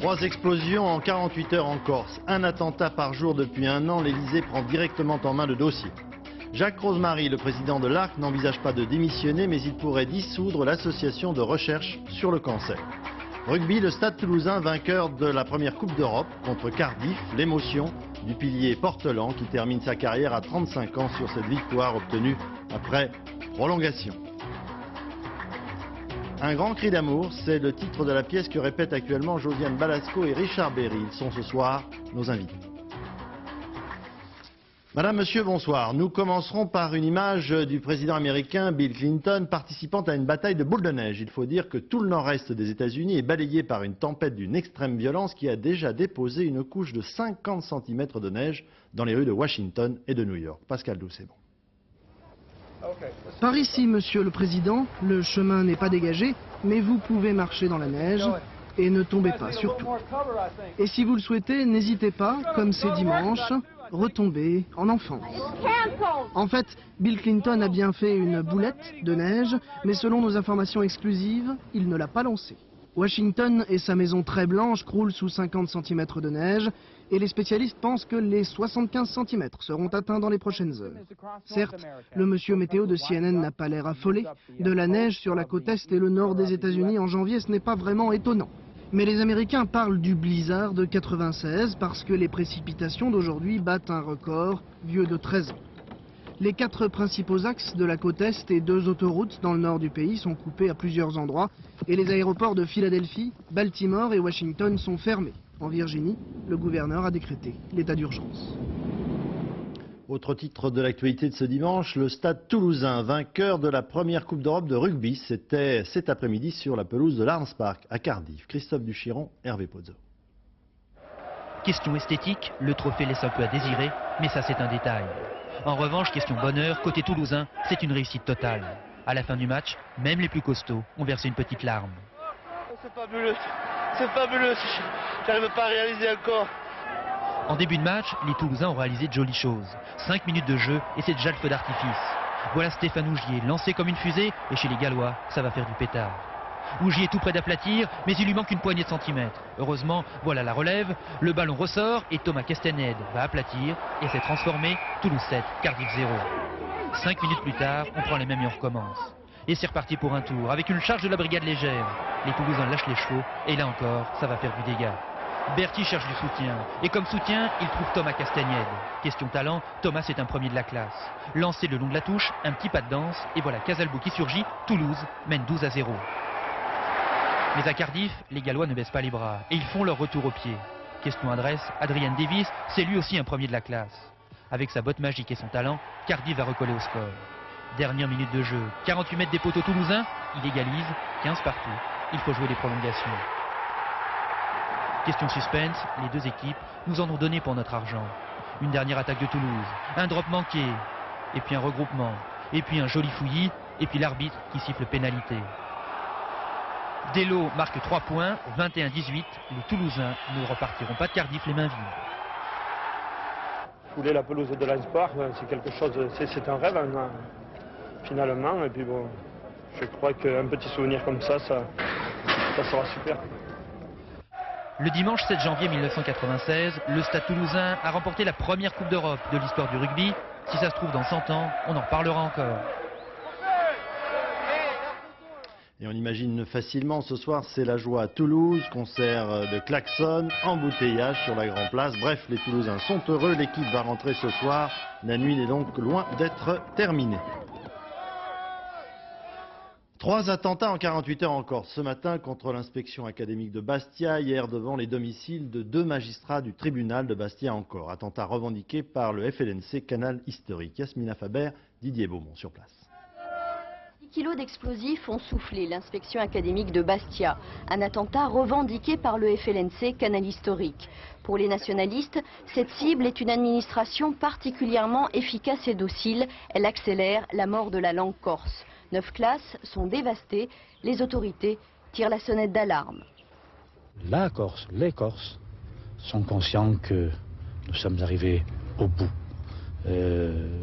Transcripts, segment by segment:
3 explosions en 48 heures en Corse. Un attentat par jour depuis un an. L'Elysée prend directement en main le dossier. Jacques Rosemary, le président de l'ARC, n'envisage pas de démissionner, mais il pourrait dissoudre l'association de recherche sur le cancer. Rugby, le Stade Toulousain, vainqueur de la première Coupe d'Europe contre Cardiff. L'émotion du pilier portelan qui termine sa carrière à 35 ans sur cette victoire obtenue après prolongation. Un grand cri d'amour, c'est le titre de la pièce que répètent actuellement Josiane Balasco et Richard Berry. Ils sont ce soir nos invités. Madame, Monsieur, bonsoir. Nous commencerons par une image du président américain Bill Clinton participant à une bataille de boules de neige. Il faut dire que tout le nord-est des États-Unis est balayé par une tempête d'une extrême violence qui a déjà déposé une couche de 50 cm de neige dans les rues de Washington et de New York. Pascal Doucet-Bon. Par ici, Monsieur le Président, le chemin n'est pas dégagé, mais vous pouvez marcher dans la neige et ne tombez pas surtout. Et si vous le souhaitez, n'hésitez pas, comme c'est dimanche, retomber en enfant. En fait, Bill Clinton a bien fait une boulette de neige, mais selon nos informations exclusives, il ne l'a pas lancée. Washington et sa maison très blanche croulent sous 50 cm de neige et les spécialistes pensent que les 75 cm seront atteints dans les prochaines heures. Certes, le monsieur météo de CNN n'a pas l'air affolé. De la neige sur la côte est et le nord des États-Unis en janvier, ce n'est pas vraiment étonnant. Mais les Américains parlent du blizzard de 96 parce que les précipitations d'aujourd'hui battent un record vieux de 13 ans. Les 4 principaux axes de la côte est et 2 autoroutes dans le nord du pays sont coupés à plusieurs endroits et les aéroports de Philadelphie, Baltimore et Washington sont fermés. En Virginie, le gouverneur a décrété l'état d'urgence. Autre titre de l'actualité de ce dimanche, le Stade Toulousain, vainqueur de la première Coupe d'Europe de rugby. C'était cet après-midi sur la pelouse de l'Arms Park à Cardiff. Christophe Duchiron, Hervé Pozzo. Question esthétique, le trophée laisse un peu à désirer, mais ça c'est un détail. En revanche, question bonheur, côté toulousain, c'est une réussite totale. À la fin du match, même les plus costauds ont versé une petite larme. C'est fabuleux, j'arrive pas à réaliser encore. En début de match, les Toulousains ont réalisé de jolies choses. 5 minutes de jeu et c'est déjà le feu d'artifice. Voilà Stéphane Ougier lancé comme une fusée et chez les Gallois, ça va faire du pétard. Ougier est tout près d'aplatir, mais il lui manque une poignée de centimètres. Heureusement, voilà la relève, le ballon ressort et Thomas Castanède va aplatir et s'est transformé, Toulouse 7, Cardiff 0. 5 minutes plus tard, on prend les mêmes et on recommence. Et c'est reparti pour un tour, avec une charge de la brigade légère. Les Toulousains lâchent les chevaux, et là encore, ça va faire du dégât. Berti cherche du soutien, et comme soutien, il trouve Thomas Castagnède. Question talent, Thomas est un premier de la classe. Lancé le long de la touche, un petit pas de danse, et voilà Casalbou qui surgit, Toulouse mène 12-0. Mais à Cardiff, les Gallois ne baissent pas les bras, et ils font leur retour au pied. Question adresse, Adrien Davis, c'est lui aussi un premier de la classe. Avec sa botte magique et son talent, Cardiff va recoller au score. Dernière minute de jeu, 48 mètres des poteaux toulousains, il égalise, 15 partout. Il faut jouer les prolongations. Question suspense, les deux équipes nous en ont donné pour notre argent. Une dernière attaque de Toulouse, un drop manqué, et puis un regroupement, et puis un joli fouillis, et puis l'arbitre qui siffle pénalité. Delo marque 3 points, 21-18, les Toulousains ne repartiront pas de Cardiff les mains vides. Fouler la pelouse de l'Arms Park, c'est quelque chose, c'est un rêve finalement, et puis bon, je crois qu'un petit souvenir comme ça sera super. Le dimanche 7 janvier 1996, le Stade Toulousain a remporté la première Coupe d'Europe de l'histoire du rugby. Si ça se trouve dans 100 ans, on en reparlera encore. Et on imagine facilement, ce soir, c'est la joie à Toulouse, concert de klaxon, embouteillage sur la Grand Place. Bref, les Toulousains sont heureux, l'équipe va rentrer ce soir. La nuit n'est donc loin d'être terminée. 3 attentats en 48 heures en Corse. Ce matin contre l'inspection académique de Bastia, hier devant les domiciles de 2 magistrats du tribunal de Bastia encore. Attentat revendiqué par le FLNC Canal Historique. Yasmina Faber, Didier Beaumont sur place. 10 kilos d'explosifs ont soufflé l'inspection académique de Bastia. Un attentat revendiqué par le FLNC Canal Historique. Pour les nationalistes, cette cible est une administration particulièrement efficace et docile. Elle accélère la mort de la langue corse. 9 classes sont dévastées. Les autorités tirent la sonnette d'alarme. La Corse, les Corses sont conscients que nous sommes arrivés au bout.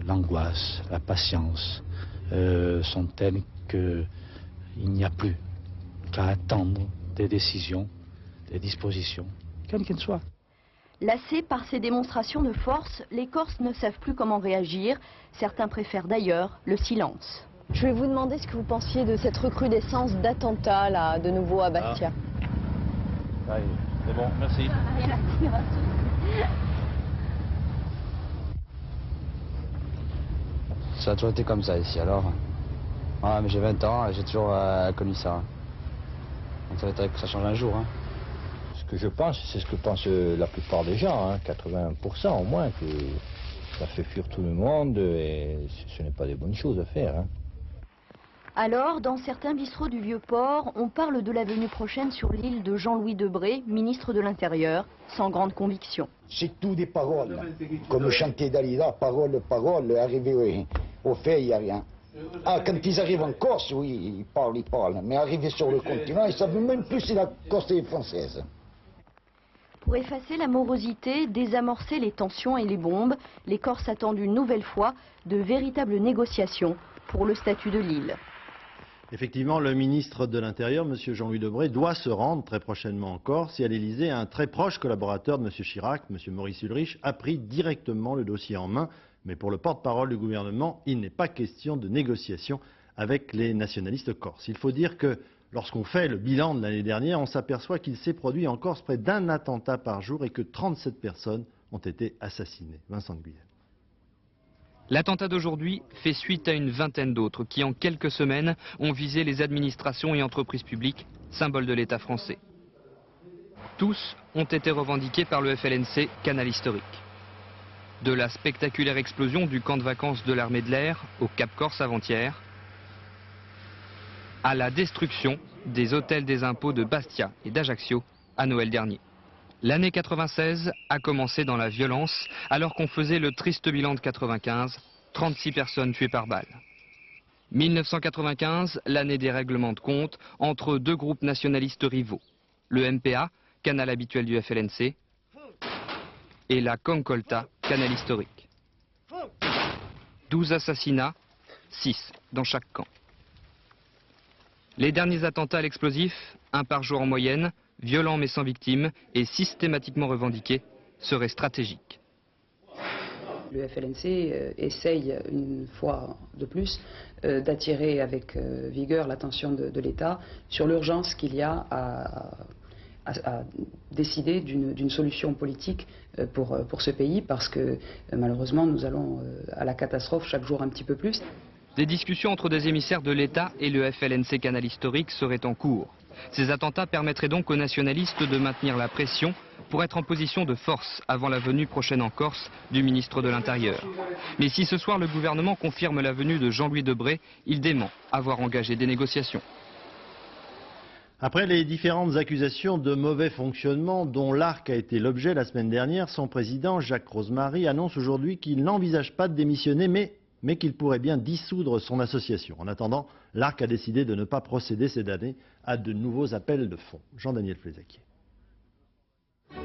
L'angoisse, la patience sont telles qu'il n'y a plus qu'à attendre des décisions des dispositions, quelles qu'elles soient. Lassés par ces démonstrations de force, les Corses ne savent plus comment réagir. Certains préfèrent d'ailleurs le silence. Je vais vous demander ce que vous pensiez de cette recrudescence d'attentats, là, de nouveau à Bastia. Allez, c'est bon, merci. Ça a toujours été comme ça ici, alors. Ah, mais j'ai 20 ans et j'ai toujours connu ça. Donc ça va être que ça change un jour. Hein. Ce que je pense, c'est ce que pensent la plupart des gens, hein, 80% au moins, que ça fait fuir tout le monde et ce n'est pas des bonnes choses à faire. Hein. Alors, dans certains bistrots du Vieux-Port, on parle de la venue prochaine sur l'île de Jean-Louis Debré, ministre de l'Intérieur, sans grande conviction. C'est tout des paroles, comme chantait Dalida, paroles, paroles, arrivé au fait, il n'y a rien. Ah, quand ils arrivent en Corse, oui, ils parlent, mais arrivés sur le continent, ils ne savent même plus si la Corse est française. Pour effacer la morosité, désamorcer les tensions et les bombes, les Corses attendent une nouvelle fois de véritables négociations pour le statut de l'île. Effectivement, le ministre de l'Intérieur, M. Jean-Louis Debré, doit se rendre très prochainement en Corse et à l'Élysée. Un très proche collaborateur de M. Chirac, M. Maurice Ulrich, a pris directement le dossier en main. Mais pour le porte-parole du gouvernement, il n'est pas question de négociation avec les nationalistes corses. Il faut dire que lorsqu'on fait le bilan de l'année dernière, on s'aperçoit qu'il s'est produit en Corse près d'un attentat par jour et que 37 personnes ont été assassinées. Vincent de Guyenne. L'attentat d'aujourd'hui fait suite à une vingtaine d'autres qui, en quelques semaines, ont visé les administrations et entreprises publiques, symboles de l'État français. Tous ont été revendiqués par le FLNC, canal historique. De la spectaculaire explosion du camp de vacances de l'armée de l'air au Cap Corse avant-hier, à la destruction des hôtels des impôts de Bastia et d'Ajaccio à Noël dernier. L'année 96 a commencé dans la violence alors qu'on faisait le triste bilan de 95, 36 personnes tuées par balle. 1995, l'année des règlements de compte entre deux groupes nationalistes rivaux, le MPA, canal habituel du FLNC, et la Concolta, canal historique. 12 assassinats, 6 dans chaque camp. Les derniers attentats à l'explosif, un par jour en moyenne, violents mais sans victimes et systématiquement revendiqués, seraient stratégiques. Le FLNC essaye une fois de plus d'attirer avec vigueur l'attention de l'État sur l'urgence qu'il y a à décider d'une solution politique pour ce pays parce que malheureusement nous allons à la catastrophe chaque jour un petit peu plus. Des discussions entre des émissaires de l'État et le FLNC canal historique seraient en cours. Ces attentats permettraient donc aux nationalistes de maintenir la pression pour être en position de force avant la venue prochaine en Corse du ministre de l'Intérieur. Mais si ce soir le gouvernement confirme la venue de Jean-Louis Debré, il dément avoir engagé des négociations. Après les différentes accusations de mauvais fonctionnement dont l'ARC a été l'objet la semaine dernière, son président Jacques Rosemary annonce aujourd'hui qu'il n'envisage pas de démissionner mais qu'il pourrait bien dissoudre son association. En attendant, l'ARC a décidé de ne pas procéder cette année à de nouveaux appels de fonds. Jean-Daniel Flézaquier.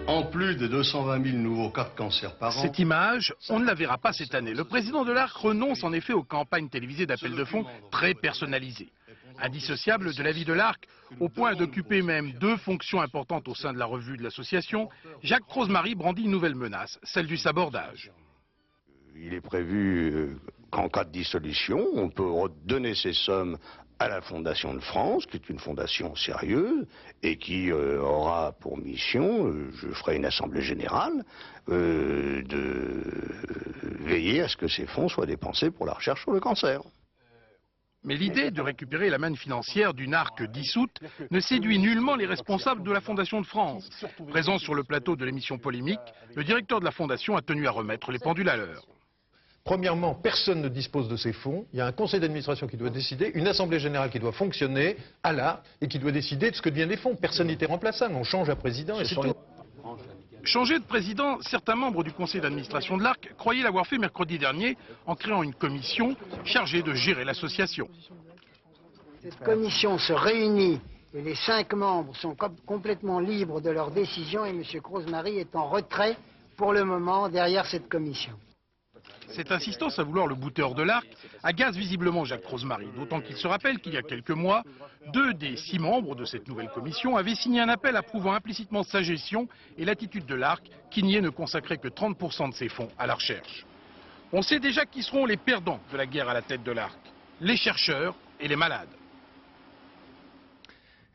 En plus de 220 000 nouveaux cas de cancer par an... Cette image, on ne la verra pas cette année. Le président de l'ARC renonce en effet aux campagnes télévisées d'appels de fonds très personnalisées. Indissociable de la vie de l'ARC, au point d'occuper même deux fonctions importantes au sein de la revue de l'association, Jacques Rosemary brandit une nouvelle menace, celle du sabordage. Il est prévu qu'en cas de dissolution, on peut redonner ces sommes à la Fondation de France, qui est une fondation sérieuse et qui aura pour mission, je ferai une assemblée générale, de veiller à ce que ces fonds soient dépensés pour la recherche sur le cancer. Mais l'idée de récupérer la manne financière d'une ARC dissoute ne séduit nullement les responsables de la Fondation de France. Présent sur le plateau de l'émission Polémique, le directeur de la Fondation a tenu à remettre les pendules à l'heure. Premièrement, personne ne dispose de ces fonds. Il y a un conseil d'administration qui doit décider, une assemblée générale qui doit fonctionner à l'ARC et qui doit décider de ce que deviennent les fonds. Personne n'était remplaçable, on change un président et c'est tout. Changer de président, certains membres du conseil d'administration de l'ARC croyaient l'avoir fait mercredi dernier en créant une commission chargée de gérer l'association. Cette commission se réunit et les 5 membres sont complètement libres de leurs décisions et M. Rosemary est en retrait pour le moment derrière cette commission. Cette insistance à vouloir le bouteur de l'Arc agace visiblement Jacques Rosemary, d'autant qu'il se rappelle qu'il y a quelques mois, 2 des 6 membres de cette nouvelle commission avaient signé un appel approuvant implicitement sa gestion et l'attitude de l'Arc, qui niait ne consacrer que 30% de ses fonds à la recherche. On sait déjà qui seront les perdants de la guerre à la tête de l'Arc, les chercheurs et les malades.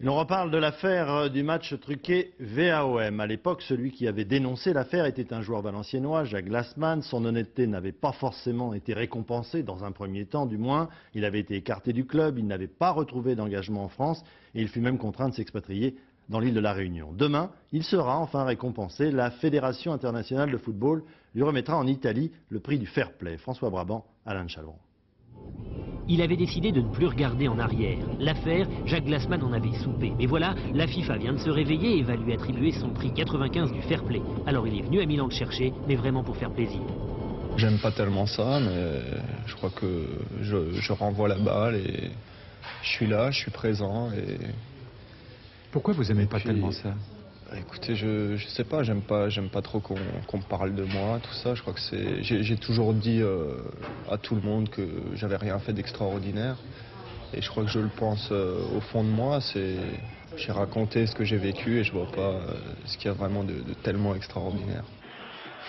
Et on reparle de l'affaire du match truqué VAOM. À l'époque, celui qui avait dénoncé l'affaire était un joueur valenciennois, Jacques Glassman. Son honnêteté n'avait pas forcément été récompensée, dans un premier temps du moins. Il avait été écarté du club, il n'avait pas retrouvé d'engagement en France et il fut même contraint de s'expatrier dans l'île de la Réunion. Demain, il sera enfin récompensé. La Fédération internationale de football lui remettra en Italie le prix du fair play. François Brabant, Alain Chalon. Il avait décidé de ne plus regarder en arrière. L'affaire, Jacques Glassman en avait soupé. Mais voilà, la FIFA vient de se réveiller et va lui attribuer son prix 95 du fair play. Alors il est venu à Milan le chercher, mais vraiment pour faire plaisir. J'aime pas tellement ça, mais je crois que je renvoie la balle et je suis là, je suis présent. Et... Pourquoi vous aimez pas tellement ça? Écoutez, je sais pas, j'aime pas trop qu'on me parle de moi, tout ça. Je crois que c'est, j'ai toujours dit à tout le monde que j'avais rien fait d'extraordinaire. Et je crois que je le pense au fond de moi. J'ai raconté ce que j'ai vécu et je vois pas ce qu'il y a vraiment de tellement extraordinaire.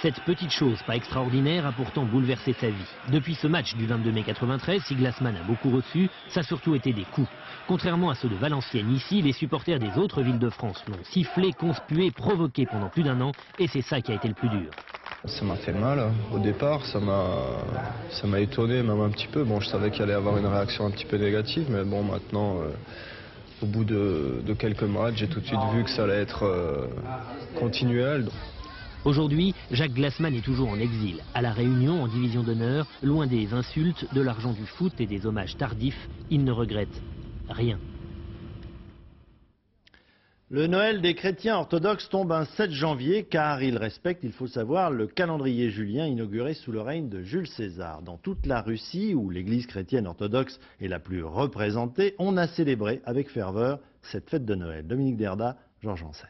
Cette petite chose pas extraordinaire a pourtant bouleversé sa vie. Depuis ce match du 22 mai 93, si Glassman a beaucoup reçu, ça a surtout été des coups. Contrairement à ceux de Valenciennes ici, les supporters des autres villes de France l'ont sifflé, conspué, provoqué pendant plus d'un an, et c'est ça qui a été le plus dur. Ça m'a fait mal au départ, ça m'a étonné même un petit peu. Bon, je savais qu'il allait y avoir une réaction un petit peu négative, mais bon, maintenant, au bout de quelques matchs, j'ai tout de suite vu que ça allait être continuel. Aujourd'hui, Jacques Glassman est toujours en exil, à La Réunion, en division d'honneur, loin des insultes, de l'argent du foot et des hommages tardifs. Il ne regrette rien. Le Noël des chrétiens orthodoxes tombe un 7 janvier car ils respectent, il faut savoir, le calendrier julien inauguré sous le règne de Jules César. Dans toute la Russie, où l'église chrétienne orthodoxe est la plus représentée, on a célébré avec ferveur cette fête de Noël. Dominique Derda, Georges Janssen.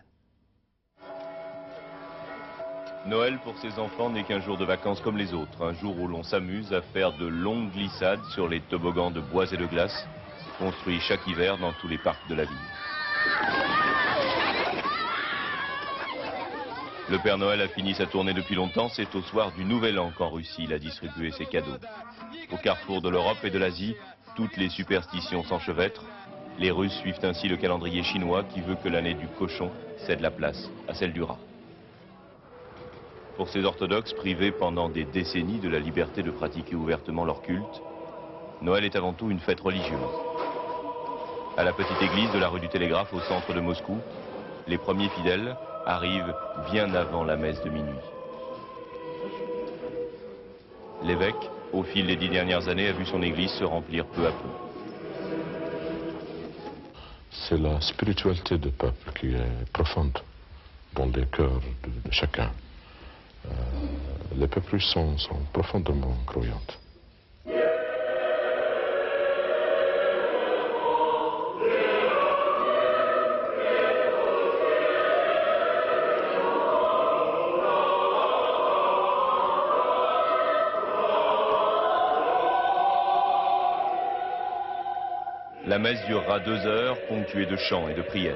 Noël pour ces enfants n'est qu'un jour de vacances comme les autres, un jour où l'on s'amuse à faire de longues glissades sur les toboggans de bois et de glace, construits chaque hiver dans tous les parcs de la ville. Le Père Noël a fini sa tournée depuis longtemps, c'est au soir du Nouvel An qu'en Russie il a distribué ses cadeaux. Au carrefour de l'Europe et de l'Asie, toutes les superstitions s'enchevêtrent. Les Russes suivent ainsi le calendrier chinois qui veut que l'année du cochon cède la place à celle du rat. Pour ces orthodoxes privés pendant des décennies de la liberté de pratiquer ouvertement leur culte, Noël est avant tout une fête religieuse. À la petite église de la rue du Télégraphe au centre de Moscou, les premiers fidèles arrivent bien avant la messe de minuit. L'évêque, au fil des 10 dernières années, a vu son église se remplir peu à peu. C'est la spiritualité du peuple qui est profonde dans les cœurs de chacun. Les peuples sont profondément croyants. La messe durera 2 heures, ponctuée de chants et de prières.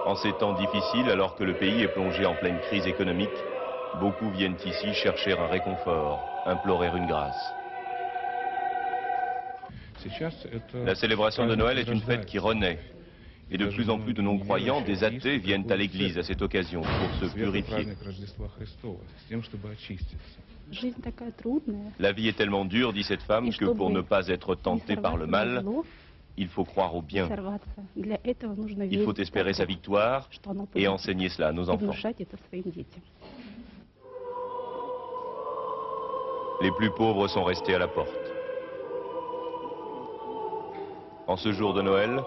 En ces temps difficiles, alors que le pays est plongé en pleine crise économique, beaucoup viennent ici chercher un réconfort, implorer une grâce. La célébration de Noël est une fête qui renaît. Et de plus en plus de non-croyants, des athées, viennent à l'église à cette occasion pour se purifier. La vie est tellement dure, dit cette femme, que pour ne pas être tentée par le mal, il faut croire au bien. Il faut espérer sa victoire et enseigner cela à nos enfants. Les plus pauvres sont restés à la porte. En ce jour de Noël,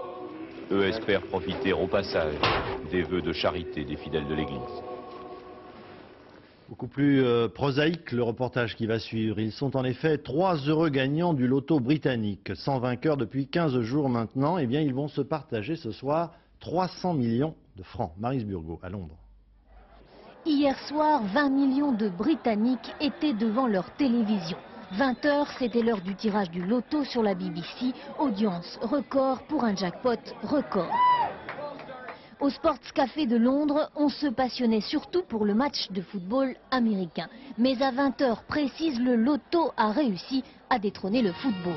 eux espèrent profiter au passage des vœux de charité des fidèles de l'Église. Beaucoup plus prosaïque le reportage qui va suivre. Ils sont en effet 3 heureux gagnants du loto britannique. Sans vainqueur depuis 15 jours maintenant, eh bien ils vont se partager ce soir 300 millions de francs. Maryse Burgot à Londres. Hier soir, 20 millions de Britanniques étaient devant leur télévision. 20 h, c'était l'heure du tirage du loto sur la BBC. Audience record pour un jackpot record. Au Sports Café de Londres, on se passionnait surtout pour le match de football américain. Mais à 20 h précise, le loto a réussi à détrôner le football.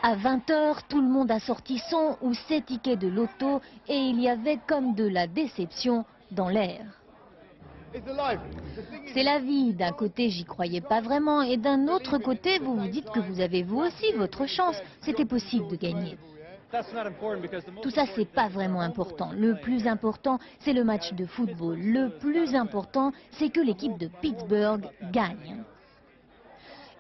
À 20 h, tout le monde a sorti son ou ses tickets de loto et il y avait comme de la déception dans l'air. C'est la vie. D'un côté, j'y croyais pas vraiment et d'un autre côté, vous vous dites que vous avez vous aussi votre chance. C'était possible de gagner. Tout ça, c'est pas vraiment important. Le plus important, c'est le match de football. Le plus important, c'est que l'équipe de Pittsburgh gagne.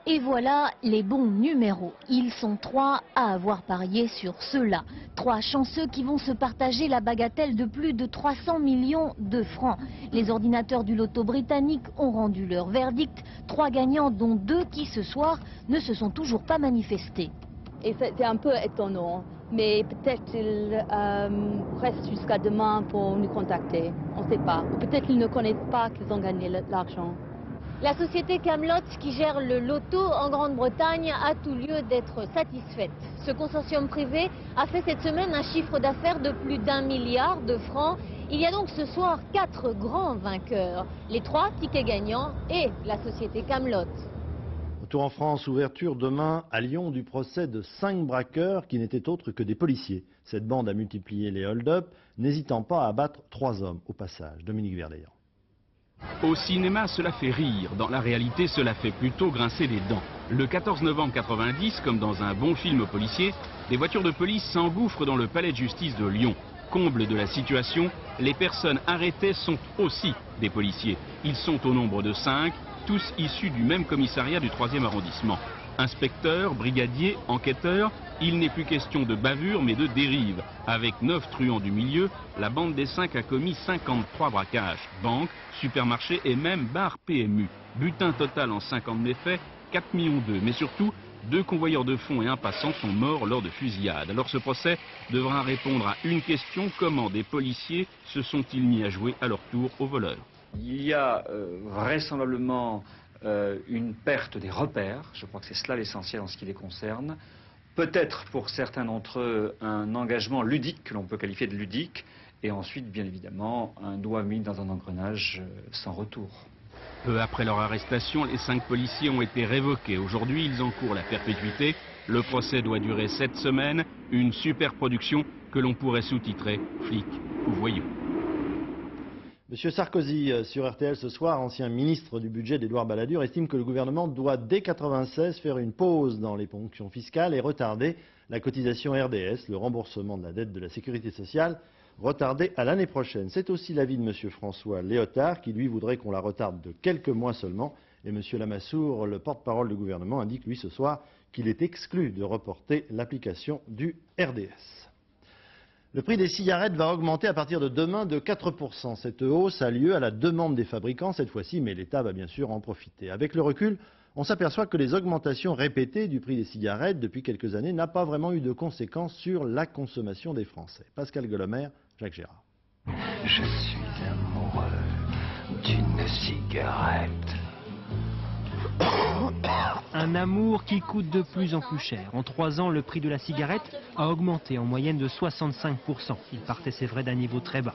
Et voilà les bons numéros. Ils sont 3 à avoir parié sur ceux-là. 3 chanceux qui vont se partager la bagatelle de plus de 300 millions de francs. Les ordinateurs du loto britannique ont rendu leur verdict. 3 gagnants, dont 2 qui ce soir ne se sont toujours pas manifestés. Et c'était un peu étonnant, mais peut-être qu'ils restent jusqu'à demain pour nous contacter. On ne sait pas. Ou peut-être qu'ils ne connaissent pas qu'ils ont gagné l'argent. La société Camelot, qui gère le loto en Grande-Bretagne, a tout lieu d'être satisfaite. Ce consortium privé a fait cette semaine un chiffre d'affaires de plus d'1 milliard de francs. Il y a donc ce soir 4 grands vainqueurs. Les 3 tickets gagnants et la société Camelot. Retour en France, ouverture demain à Lyon du procès de 5 braqueurs qui n'étaient autres que des policiers. Cette bande a multiplié les hold-up, n'hésitant pas à abattre 3 hommes au passage. Dominique Verdeillan. Au cinéma, cela fait rire. Dans la réalité, cela fait plutôt grincer des dents. Le 14 novembre 90, comme dans un bon film policier, des voitures de police s'engouffrent dans le palais de justice de Lyon. Comble de la situation, les personnes arrêtées sont aussi des policiers. Ils sont au nombre de 5, tous issus du même commissariat du 3e arrondissement. Inspecteurs, brigadiers, enquêteurs, il n'est plus question de bavure mais de dérive. Avec 9 truands du milieu, la bande des 5 a commis 53 braquages, banques, supermarchés et même bars PMU. Butin total en 5 ans de méfaits, 4 millions d'euros. Mais surtout, 2 convoyeurs de fonds et un passant sont morts lors de fusillades. Alors ce procès devra répondre à une question: comment des policiers se sont-ils mis à jouer à leur tour aux voleurs? Il y a vraisemblablement une perte des repères. Je crois que c'est cela l'essentiel en ce qui les concerne. Peut-être pour certains d'entre eux un engagement ludique que l'on peut qualifier de ludique. Et ensuite, bien évidemment, un doigt mis dans un engrenage sans retour. Peu après leur arrestation, les 5 policiers ont été révoqués. Aujourd'hui, ils encourent la perpétuité. Le procès doit durer 7 semaines. Une super production que l'on pourrait sous-titrer « Flics ou voyous ». Monsieur Sarkozy, sur RTL ce soir, ancien ministre du budget d'Édouard Balladur, estime que le gouvernement doit dès 1996 faire une pause dans les ponctions fiscales et retarder la cotisation RDS, le remboursement de la dette de la sécurité sociale, retardé à l'année prochaine. C'est aussi l'avis de monsieur François Léotard, qui lui voudrait qu'on la retarde de quelques mois seulement. Et monsieur Lamassoure, le porte-parole du gouvernement, indique lui ce soir qu'il est exclu de reporter l'application du RDS. Le prix des cigarettes va augmenter à partir de demain de 4%. Cette hausse a lieu à la demande des fabricants cette fois-ci, mais l'État va bien sûr en profiter. Avec le recul, on s'aperçoit que les augmentations répétées du prix des cigarettes depuis quelques années n'ont pas vraiment eu de conséquences sur la consommation des Français. Pascal Gueulemer, Jacques Gérard. Je suis amoureux d'une cigarette. Un amour qui coûte de plus en plus cher. En 3 ans, le prix de la cigarette a augmenté en moyenne de 65%. Il partait, c'est vrai, d'un niveau très bas.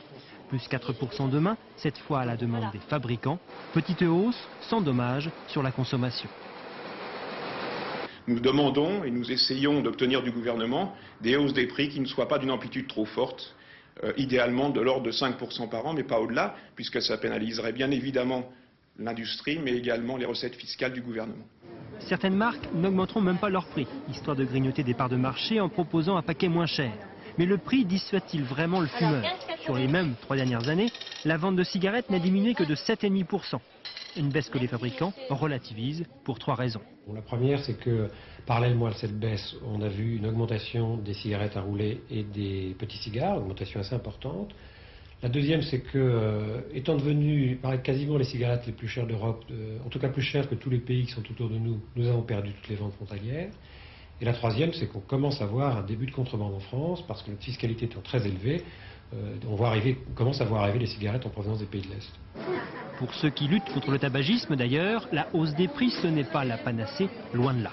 Plus 4% demain, cette fois à la demande des fabricants. Petite hausse, sans dommage sur la consommation. Nous demandons et nous essayons d'obtenir du gouvernement des hausses des prix qui ne soient pas d'une amplitude trop forte, idéalement de l'ordre de 5% par an, mais pas au-delà, puisque ça pénaliserait bien évidemment l'industrie, mais également les recettes fiscales du gouvernement. Certaines marques n'augmenteront même pas leur prix, histoire de grignoter des parts de marché en proposant un paquet moins cher. Mais le prix dissuade-t-il vraiment le fumeur? Sur les mêmes 3 dernières années, la vente de cigarettes n'a diminué que de 7,5%. Une baisse que les fabricants relativisent pour 3 raisons. La première, c'est que parallèlement à cette baisse, on a vu une augmentation des cigarettes à rouler et des petits cigares, une augmentation assez importante. La deuxième, c'est que, étant devenues quasiment les cigarettes les plus chères d'Europe, en tout cas plus chères que tous les pays qui sont autour de nous, nous avons perdu toutes les ventes frontalières. Et la troisième, c'est qu'on commence à voir un début de contrebande en France, parce que notre fiscalité étant très élevée, on commence à voir arriver les cigarettes en provenance des pays de l'Est. Pour ceux qui luttent contre le tabagisme d'ailleurs, la hausse des prix ce n'est pas la panacée, loin de là.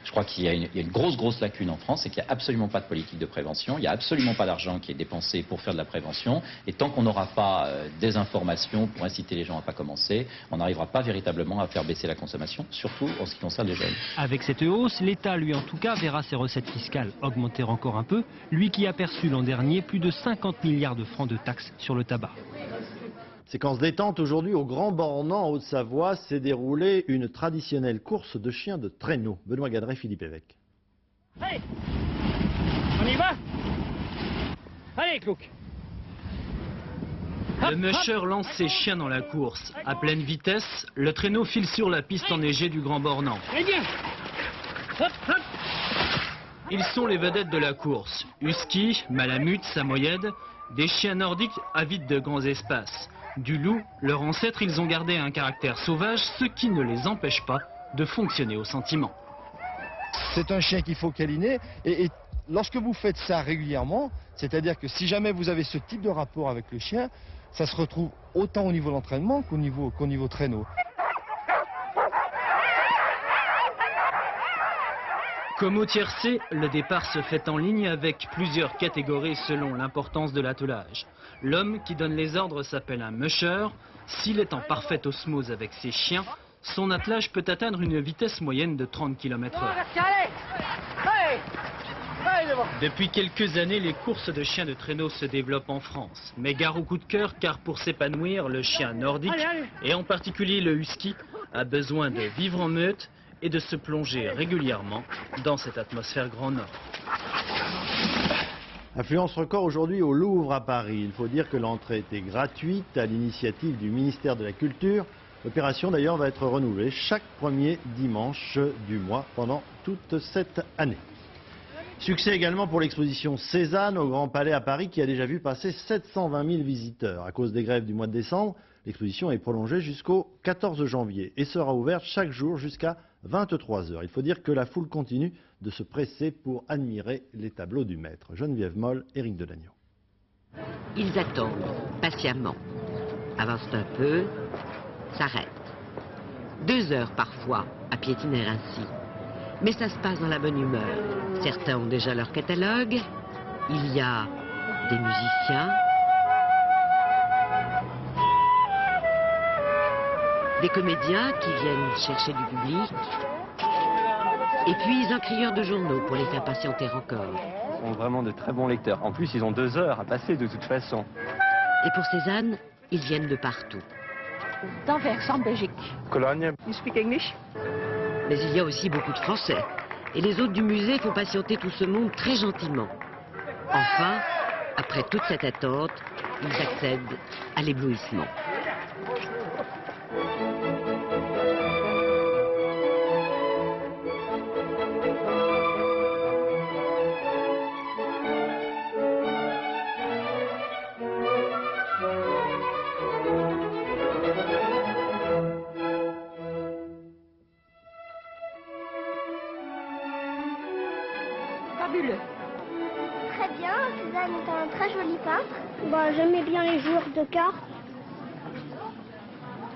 Je crois qu'il y a une grosse lacune en France, c'est qu'il n'y a absolument pas de politique de prévention, il n'y a absolument pas d'argent qui est dépensé pour faire de la prévention, et tant qu'on n'aura pas des informations pour inciter les gens à ne pas commencer, on n'arrivera pas véritablement à faire baisser la consommation, surtout en ce qui concerne les jeunes. Avec cette hausse, l'État, lui en tout cas, verra ses recettes fiscales augmenter encore un peu, lui qui a perçu l'an dernier plus de 50 milliards de francs de taxes sur le tabac. Séquence détente aujourd'hui au Grand Bornand en Haute-Savoie s'est déroulée une traditionnelle course de chiens de traîneau. Benoît Gadret, Philippe Évêque. Allez, on y va. Allez, Clouc. Le musher lance ses chiens dans la course. À pleine vitesse, le traîneau file sur la piste enneigée du Grand Bornand. Ils sont les vedettes de la course. Husky, Malamute, Samoyède, des chiens nordiques avides de grands espaces. Du loup, leur ancêtre, ils ont gardé un caractère sauvage, ce qui ne les empêche pas de fonctionner au sentiment. C'est un chien qu'il faut câliner et lorsque vous faites ça régulièrement, c'est-à-dire que si jamais vous avez ce type de rapport avec le chien, ça se retrouve autant au niveau de l'entraînement qu'au niveau traîneau. Comme au tiercé, le départ se fait en ligne avec plusieurs catégories selon l'importance de l'attelage. L'homme qui donne les ordres s'appelle un musher. S'il est en parfaite osmose avec ses chiens, son attelage peut atteindre une vitesse moyenne de 30 km/h. Depuis quelques années, les courses de chiens de traîneau se développent en France. Mais gare au coup de cœur, car pour s'épanouir, le chien nordique, et en particulier le husky, a besoin de vivre en meute et de se plonger régulièrement dans cette atmosphère Grand Nord. Affluence record aujourd'hui au Louvre à Paris. Il faut dire que l'entrée était gratuite à l'initiative du ministère de la Culture. L'opération d'ailleurs va être renouvelée chaque premier dimanche du mois pendant toute cette année. Succès également pour l'exposition Cézanne au Grand Palais à Paris qui a déjà vu passer 720 000 visiteurs. À cause des grèves du mois de décembre, l'exposition est prolongée jusqu'au 14 janvier et sera ouverte chaque jour jusqu'à 23 h. Il faut dire que la foule continue de se presser pour admirer les tableaux du maître. Geneviève Moll, Éric Delagneau. Ils attendent patiemment, avancent un peu, s'arrêtent. 2 heures parfois à piétiner ainsi. Mais ça se passe dans la bonne humeur. Certains ont déjà leur catalogue. Il y a des musiciens, des comédiens qui viennent chercher du public, et puis un crieur de journaux pour les faire patienter encore. Ils sont vraiment de très bons lecteurs. En plus, ils ont 2 heures à passer de toute façon. Et pour Cézanne, ils viennent de partout. D'Anvers, en Belgique. Cologne. You speak English? Mais il y a aussi beaucoup de Français. Et les hôtes du musée font patienter tout ce monde très gentiment. Enfin, après toute cette attente, ils accèdent à l'éblouissement. Fabuleux. Très bien, Cézanne est un très joli peintre. J'aimais bien les joueurs de cartes.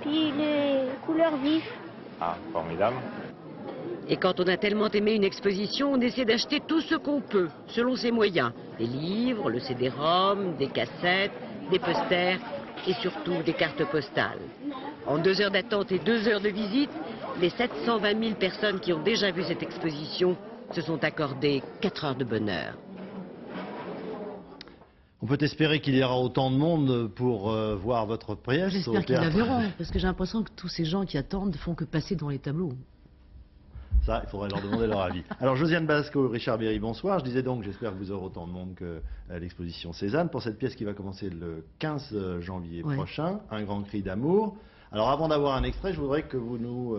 Puis les couleurs vives. Ah, formidable. Et quand on a tellement aimé une exposition, on essaie d'acheter tout ce qu'on peut, selon ses moyens. Des livres, le CD-ROM, des cassettes, des posters et surtout des cartes postales. En 2 heures d'attente et 2 heures de visite, les 720 000 personnes qui ont déjà vu cette exposition se sont accordées 4 heures de bonheur. On peut espérer qu'il y aura autant de monde pour voir votre pièce. J'espère qu'ils la verront, parce que j'ai l'impression que tous ces gens qui attendent font que passer dans les tableaux. Ça, il faudrait leur demander leur avis. Alors, Josiane Basco, Richard Berry, bonsoir. Je disais donc, j'espère que vous aurez autant de monde que l'exposition Cézanne pour cette pièce qui va commencer le 15 janvier prochain, Un grand cri d'amour. Alors, avant d'avoir un extrait, je voudrais que vous nous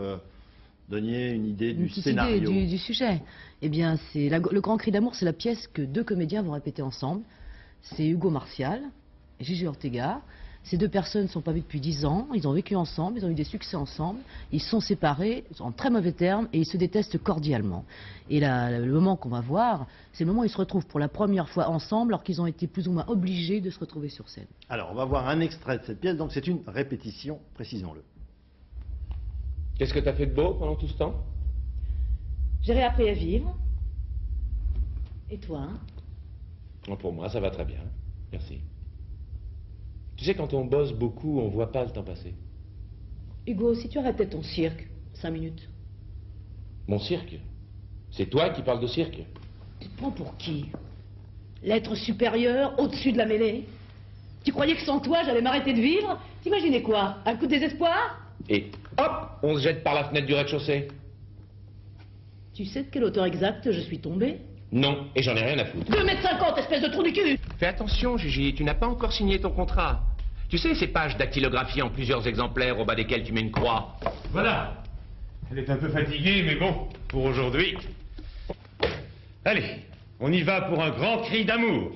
donniez une idée du scénario. Idée du sujet. Eh bien, le grand cri d'amour, c'est la pièce que 2 comédiens vont répéter ensemble. C'est Hugo Martial et Gigi Ortega. Ces deux personnes ne sont pas vues depuis 10 ans, ils ont vécu ensemble, ils ont eu des succès ensemble, ils sont séparés, ils sont en très mauvais termes et ils se détestent cordialement. Et là, le moment qu'on va voir, c'est le moment où ils se retrouvent pour la première fois ensemble alors qu'ils ont été plus ou moins obligés de se retrouver sur scène. Alors, on va voir un extrait de cette pièce, donc c'est une répétition, précisons-le. Qu'est-ce que tu as fait de beau pendant tout ce temps? J'ai réappris à vivre. Et toi? Pour moi, ça va très bien. Merci. Tu sais, quand on bosse beaucoup, on voit pas le temps passer. Hugo, si tu arrêtais ton cirque, 5 minutes. Mon cirque? C'est toi qui parles de cirque? Tu te prends pour qui? L'être supérieur, au-dessus de la mêlée? Tu croyais que sans toi, j'allais m'arrêter de vivre? T'imaginais quoi? Un coup de désespoir? Et hop, on se jette par la fenêtre du rez-de-chaussée. Tu sais de quelle hauteur exacte je suis tombé? Non, et j'en ai rien à foutre. 2,50 m, espèce de trou du cul! Fais attention, Gigi, tu n'as pas encore signé ton contrat. Tu sais, ces pages dactylographiées en plusieurs exemplaires au bas desquelles tu mets une croix. Voilà. Elle est un peu fatiguée, mais bon, pour aujourd'hui. Allez, on y va pour un grand cri d'amour.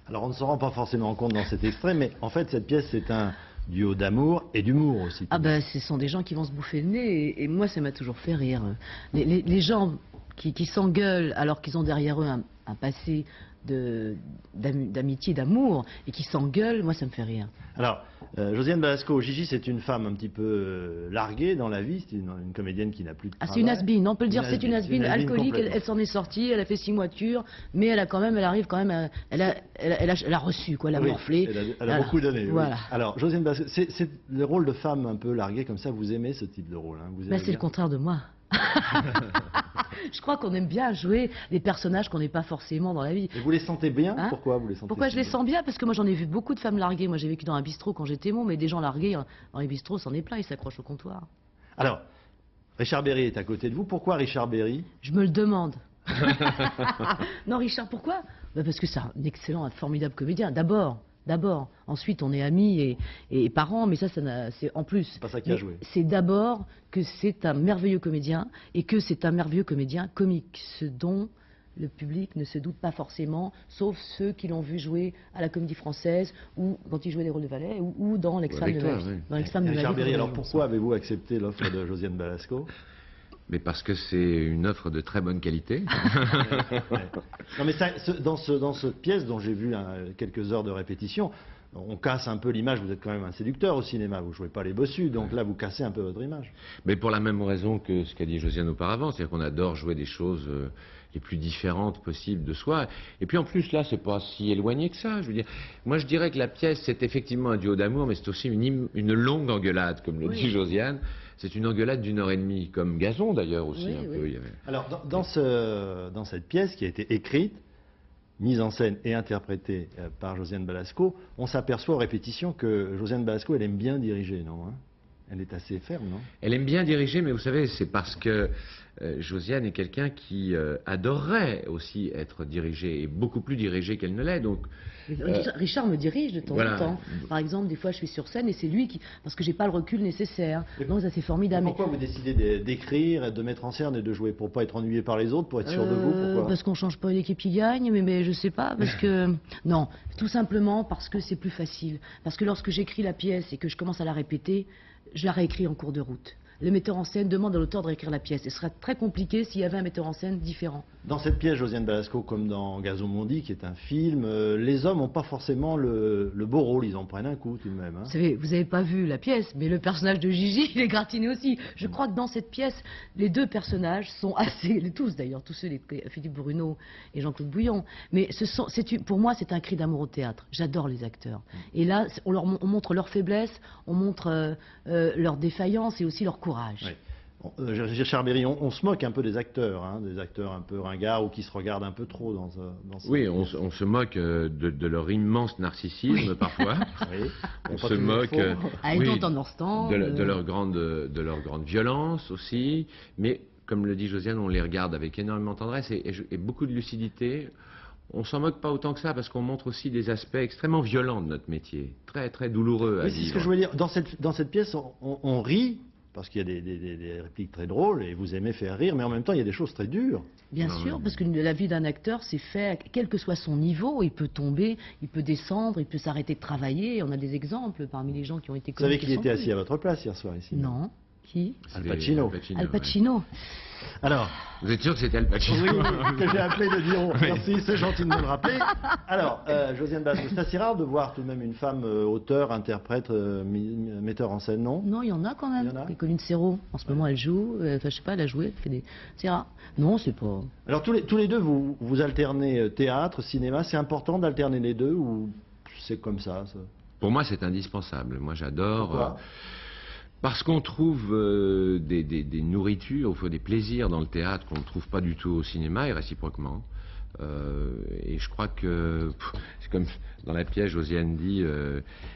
Alors, on ne se rend pas forcément compte dans cet extrait, mais en fait, cette pièce, c'est un duo d'amour et d'humour aussi. Ah ben, ce sont des gens qui vont se bouffer le nez, et moi, ça m'a toujours fait rire. Les gens qui s'engueulent alors qu'ils ont derrière eux un passé d'amitié, d'amour, et qui s'engueulent, moi ça me fait rire. Alors, Josiane Balasco, Gigi, c'est une femme un petit peu larguée dans la vie, c'est une comédienne qui n'a plus de travail. C'est une has-been, on peut le dire, c'est une has-been alcoolique, elle s'en est sortie, elle a fait 6 mois de cure, mais elle arrive quand même, elle a reçu, quoi, elle a morflé. Elle a beaucoup donné. Voilà. Oui. Alors, Josiane Balasco, c'est le rôle de femme un peu larguée comme ça, vous aimez ce type de rôle, hein, vous aimez c'est le contraire de moi. Je crois qu'on aime bien jouer des personnages qu'on n'est pas forcément dans la vie. Et vous les sentez bien? Pourquoi vous les sentez? Pourquoi je les sens bien? Parce que moi j'en ai vu beaucoup de femmes larguées. Moi j'ai vécu dans un bistrot quand j'étais môme, mais des gens largués dans les bistrots, c'en est plein, ils s'accrochent au comptoir. Alors, Richard Berry est à côté de vous. Pourquoi Richard Berry? Je me le demande. Non, Richard, pourquoi? Parce que c'est un excellent, un formidable comédien. D'abord. Ensuite, on est amis et parents, mais ça c'est en plus. C'est pas ça qui a joué. C'est d'abord que c'est un merveilleux comédien et que c'est un merveilleux comédien comique, ce dont le public ne se doute pas forcément, sauf ceux qui l'ont vu jouer à la Comédie Française ou quand il jouait des rôles de valet ou dans L'ex-Femme de ma vie. Dans L'ex-Femme de ma vie. Richard Berry, alors pourquoi avez-vous accepté l'offre de Josiane Balasco? Mais parce que c'est une offre de très bonne qualité. Non mais ça, dans cette pièce dont j'ai vu quelques heures de répétition, on casse un peu l'image, vous êtes quand même un séducteur au cinéma, vous ne jouez pas les bossus, donc là vous cassez un peu votre image. Mais pour la même raison que ce qu'a dit Josiane auparavant, c'est-à-dire qu'on adore jouer des choses les plus différentes possibles de soi. Et puis en plus là, c'est pas si éloigné que ça, je veux dire. Moi je dirais que la pièce c'est effectivement un duo d'amour, mais c'est aussi une longue engueulade, comme le dit Josiane. C'est une engueulade d'1h30, comme Gazon d'ailleurs aussi un peu. Il y avait... Alors dans cette pièce qui a été écrite, mise en scène et interprétée par Josiane Balasco, on s'aperçoit aux répétitions que Josiane Balasco, elle aime bien diriger, non hein? Elle est assez ferme, non? Elle aime bien diriger, mais vous savez, c'est parce que Josiane est quelqu'un qui adorerait aussi être dirigée, et beaucoup plus dirigée qu'elle ne l'est, donc... Richard me dirige de temps en temps. Par exemple, des fois je suis sur scène et c'est lui qui... Parce que j'ai pas le recul nécessaire. Donc ça c'est formidable. Pourquoi vous décidez d'écrire, de mettre en scène et de jouer? Pour pas être ennuyé par les autres, pour être sûr de vous? Pourquoi? Parce qu'on change pas une équipe qui gagne, mais je sais pas, parce que... Non, tout simplement parce que c'est plus facile. Parce que lorsque j'écris la pièce et que je commence à la répéter, je la réécris en cours de route. Le metteur en scène demande à l'auteur de réécrire la pièce. Et ce serait très compliqué s'il y avait un metteur en scène différent. Dans cette pièce, Josiane Balasco, comme dans Gazon Mondi, qui est un film, les hommes n'ont pas forcément le beau rôle, ils en prennent un coup tout de même. Hein. Vous n'avez pas vu la pièce, mais le personnage de Gigi, il est gratiné aussi. Je crois que dans cette pièce, les deux personnages sont assez, tous d'ailleurs, tous ceux, Philippe Bruno et Jean-Claude Bouillon. Mais pour moi, c'est un cri d'amour au théâtre. J'adore les acteurs. Et là, on montre leur faiblesse, on montre leur défaillance et aussi leur courage. Oui. Richard Berry, on se moque un peu des acteurs un peu ringards ou qui se regardent un peu trop dans ce... Oui, on se moque de leur immense narcissisme parfois. Oui. On se moque de leur grande violence aussi. Mais comme le dit Josiane, on les regarde avec énormément de tendresse et beaucoup de lucidité. On s'en moque pas autant que ça parce qu'on montre aussi des aspects extrêmement violents de notre métier, très très douloureux à vivre. C'est ce que je voulais dire. Dans cette pièce, on rit parce qu'il y a des répliques très drôles et vous aimez faire rire, mais en même temps il y a des choses très dures. Bien sûr, parce que la vie d'un acteur, c'est fait, quel que soit son niveau, il peut tomber, il peut descendre, il peut s'arrêter de travailler. On a des exemples parmi les gens qui ont été connus. Vous savez qu'il était assis à votre place hier soir ici? Non. Qui? Al Pacino. Al Pacino. Ouais. Alors, vous êtes sûr que c'était Al Pacino? Oui, que j'ai appelé de Diron. Merci, c'est gentil de me le rappeler. Alors, Josiane Basse, c'est assez rare de voir tout de même une femme auteur, interprète, metteur en scène, non? Non, il y en a quand même. Et Colline Serrault, en ce moment, elle joue. Enfin, je sais pas, elle a joué, elle fait des. C'est rare. Non, c'est pas. Alors, tous les deux, vous alternez théâtre, cinéma. C'est important d'alterner les deux ou c'est comme ça? Pour moi, c'est indispensable. Moi, j'adore. Pourquoi? Parce qu'on trouve des nourritures, des plaisirs dans le théâtre qu'on ne trouve pas du tout au cinéma et réciproquement. Et je crois que, c'est comme dans la pièce, Josiane dit,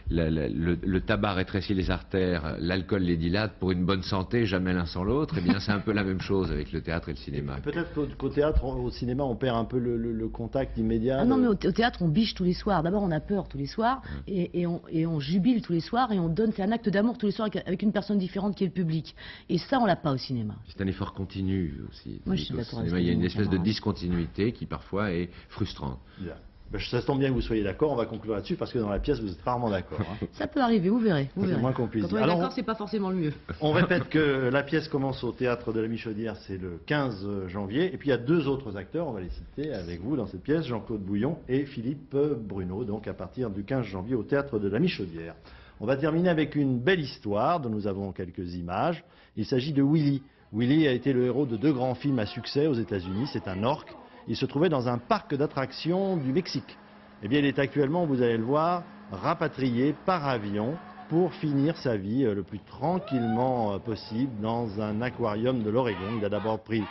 le tabac rétrécit les artères, l'alcool les dilate, pour une bonne santé, jamais l'un sans l'autre. Eh bien, c'est un peu la même chose avec le théâtre et le cinéma. Peut-être qu'au théâtre, au cinéma, on perd un peu le contact immédiat. Ah non, mais au théâtre, on biche tous les soirs. D'abord, on a peur tous les soirs, et on jubile tous les soirs, et on donne, c'est un acte d'amour tous les soirs avec une personne différente qui est le public. Et ça, on l'a pas au cinéma. C'est un effort continu aussi. Moi, je suis d'accord avec il y a une espèce de discontinuité qui parfois est frustrante. Bien. Ben, ça tombe bien que vous soyez d'accord, on va conclure là-dessus parce que dans la pièce vous êtes rarement d'accord. Hein. Ça peut arriver, vous verrez. C'est moins qu'on puisse dire. Quand on est d'accord, c'est pas forcément le mieux. On répète que la pièce commence au théâtre de la Michaudière, c'est le 15 janvier. Et puis il y a deux autres acteurs, on va les citer avec vous dans cette pièce, Jean-Claude Bouillon et Philippe Bruno, donc à partir du 15 janvier au théâtre de la Michaudière. On va terminer avec une belle histoire dont nous avons quelques images. Il s'agit de Willy. Willy a été le héros de deux grands films à succès aux États-Unis, c'est un orque. Il se trouvait dans un parc d'attractions du Mexique. Eh bien, il est actuellement, vous allez le voir, rapatrié par avion pour finir sa vie le plus tranquillement possible dans un aquarium de l'Oregon. Il a d'abord pris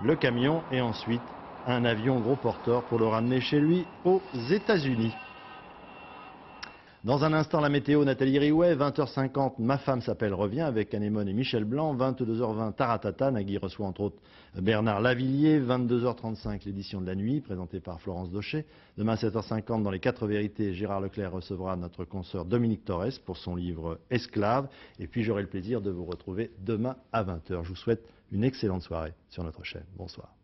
le camion et ensuite un avion gros porteur pour le ramener chez lui aux États-Unis. Dans un instant, la météo, Nathalie Riouet, 20h50, Ma femme s'appelle revient avec Anémone et Michel Blanc, 22h20, Taratata, Nagui reçoit entre autres Bernard Lavillier, 22h35, l'édition de la nuit, présentée par Florence Daucher. Demain, 7h50, dans les 4 vérités, Gérard Leclerc recevra notre consoeur Dominique Torres pour son livre Esclave. Et puis, j'aurai le plaisir de vous retrouver demain à 20h. Je vous souhaite une excellente soirée sur notre chaîne. Bonsoir.